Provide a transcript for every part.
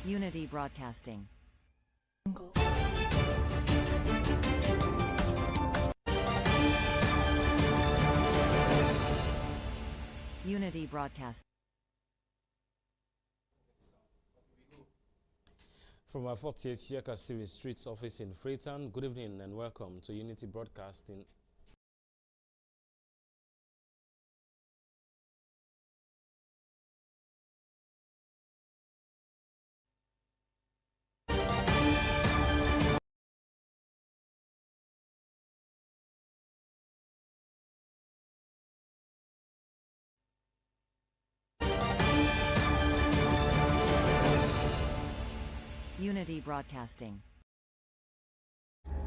Unity Broadcasting. Unity Broadcast. From our 48th Yaka Series Streets office in Freetown, good evening and welcome to Unity Broadcasting. Unity Broadcasting.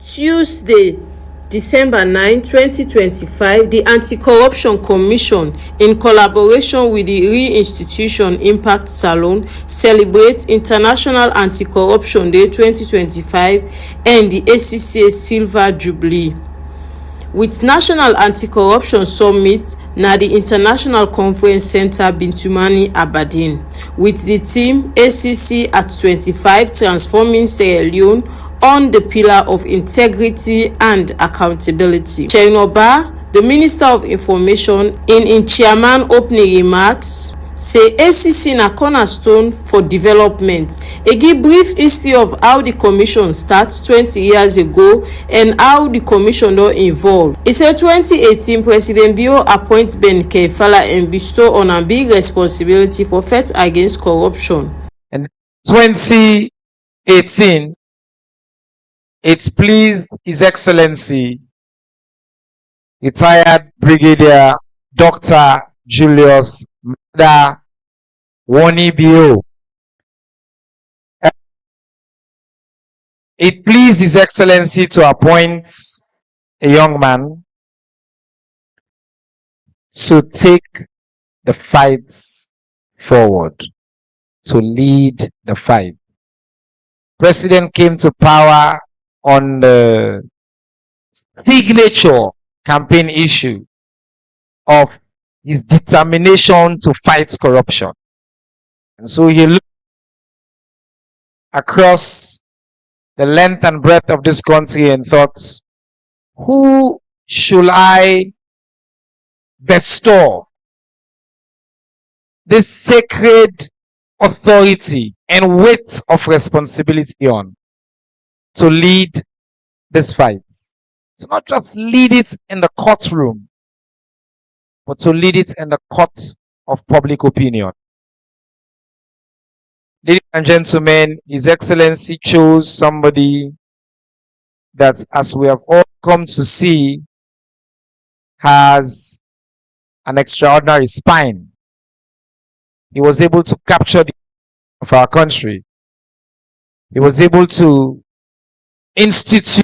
Tuesday, December 9, 2025, the Anti-Corruption Commission, in collaboration with the Re-Institution Impact Salon, celebrates International Anti-Corruption Day 2025 and the ACCA Silver Jubilee. With National Anti-Corruption Summit na the International Conference Center Bintumani Aberdeen, with the theme ACC at 25 Transforming Sierra Leone on the pillar of integrity and accountability. Chenoba, the Minister of Information, in chairman opening remarks, say ACC na cornerstone for development. He give brief history of how the commission started 20 years ago and how the commission don evolve. He said 2018 President Bio appoint Ben Kefala and bestow on a big responsibility for fight against corruption. And 2018, it pleased His Excellency, retired Brigadier Dr. Julius Maada Wani Bio. It pleased His Excellency to appoint a young man to take the fights forward, to lead the fight. President came to power on the signature campaign issue of his determination to fight corruption. And so he looked across the length and breadth of this country and thought, who should I bestow this sacred authority and weight of responsibility on to lead this fight? To not just lead it in the courtroom, but to lead it in the court of public opinion. Ladies and gentlemen, His Excellency chose somebody that, as we have all come to see, has an extraordinary spine. He was able to capture the of our country. He was able to institute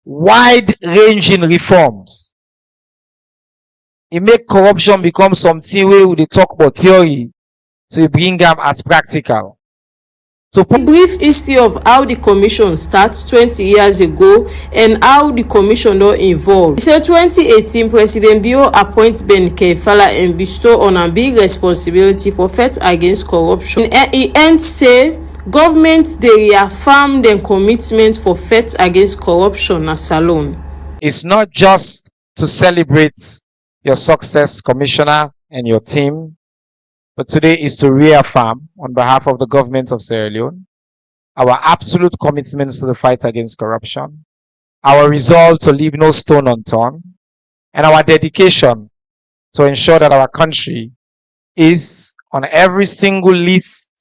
wide-ranging reforms. He make corruption become something where we talk about theory, so we bring them as practical. So A brief history of how the commission started 20 years ago and how the commission don evolve. He said 2018 President Bio appoint Ben Kefala and bestow on a big responsibility for fight against corruption. He end say government dey reaffirm dem commitment for fight against corruption na salon. it's not just to celebrate your success, Commissioner, and your team, but today is to reaffirm, on behalf of the government of Sierra Leone, our absolute commitments to the fight against corruption, our resolve to leave no stone unturned, and our dedication to ensure that our country is on every single list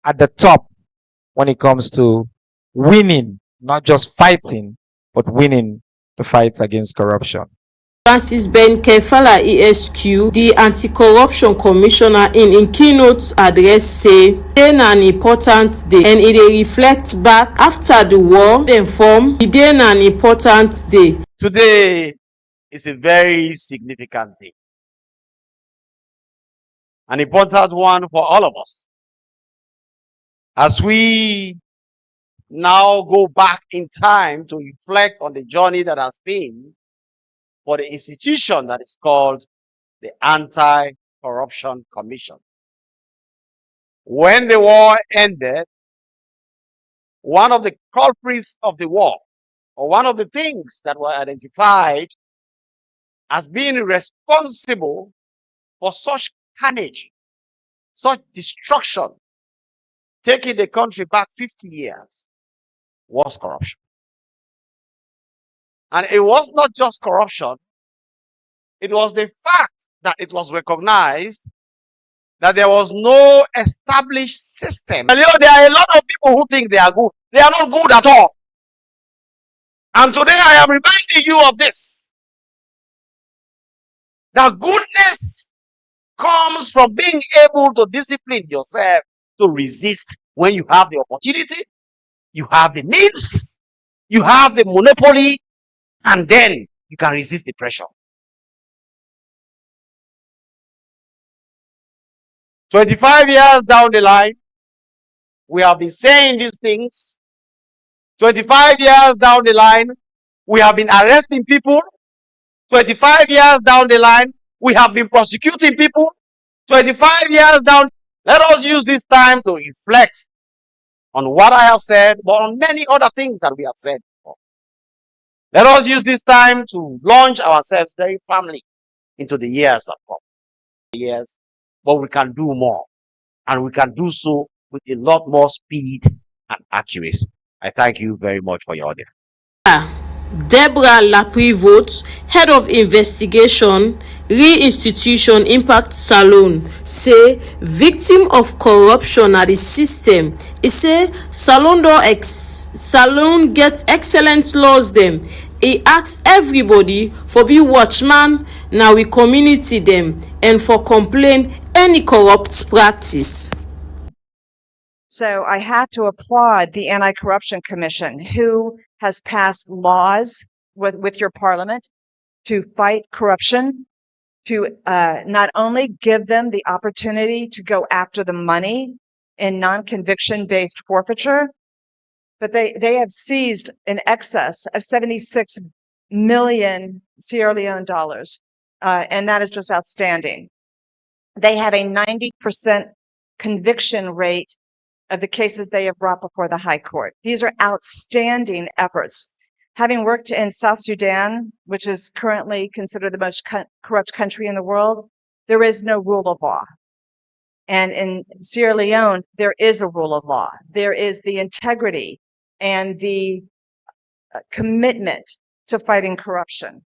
at the top when it comes to winning, not just fighting, but winning the fight against corruption. Francis Ben Kefala ESQ, the Anti-Corruption Commissioner, in keynote address say day na an important day and it dey reflect back after the war dem form. The day na an important day. Today is a very significant day, an important one for all of us. As we now go back in time to reflect on the journey that has been for the institution that is called the Anti-Corruption Commission. When the war ended, one of the culprits of the war, or one of the things that were identified as being responsible for such carnage, such destruction, taking the country back 50 years, was corruption. And it was not just corruption, it was the fact that it was recognized that there was no established system. There are a lot of people who think they are good. They are not good at all. And today I am reminding you of this. That goodness comes from being able to discipline yourself to resist when you have the opportunity, you have the means, you have the monopoly, and then you can resist the pressure. 25 years down the line, we have been saying these things. 25 years down the line, we have been arresting people. 25 years down the line, we have been prosecuting people. 25 years down, let us use this time to reflect on what I have said, but on many other things that we have said before. Let us use this time to launch ourselves very firmly into the years that come. Yes, but we can do more, and we can do so with a lot more speed and accuracy. I thank you very much for your audience. Deborah Laprivote, Head of Investigation, Reinstitution Impact Salone, say victim of corruption at the system. He say Salone gets excellent laws them. He asks everybody for be watchman now we community them and for complain any corrupt practice. So I have to applaud the Anti-Corruption Commission, who has passed laws with your parliament to fight corruption, to not only give them the opportunity to go after the money in non-conviction based forfeiture, but they have seized in excess of 76 million Sierra Leone dollars. And that is just outstanding. They have a 90% conviction rate of the cases they have brought before the High Court. These are outstanding efforts. Having worked in South Sudan, which is currently considered the most corrupt country in the world, there is no rule of law. And in Sierra Leone, there is a rule of law. There is the integrity and the commitment to fighting corruption.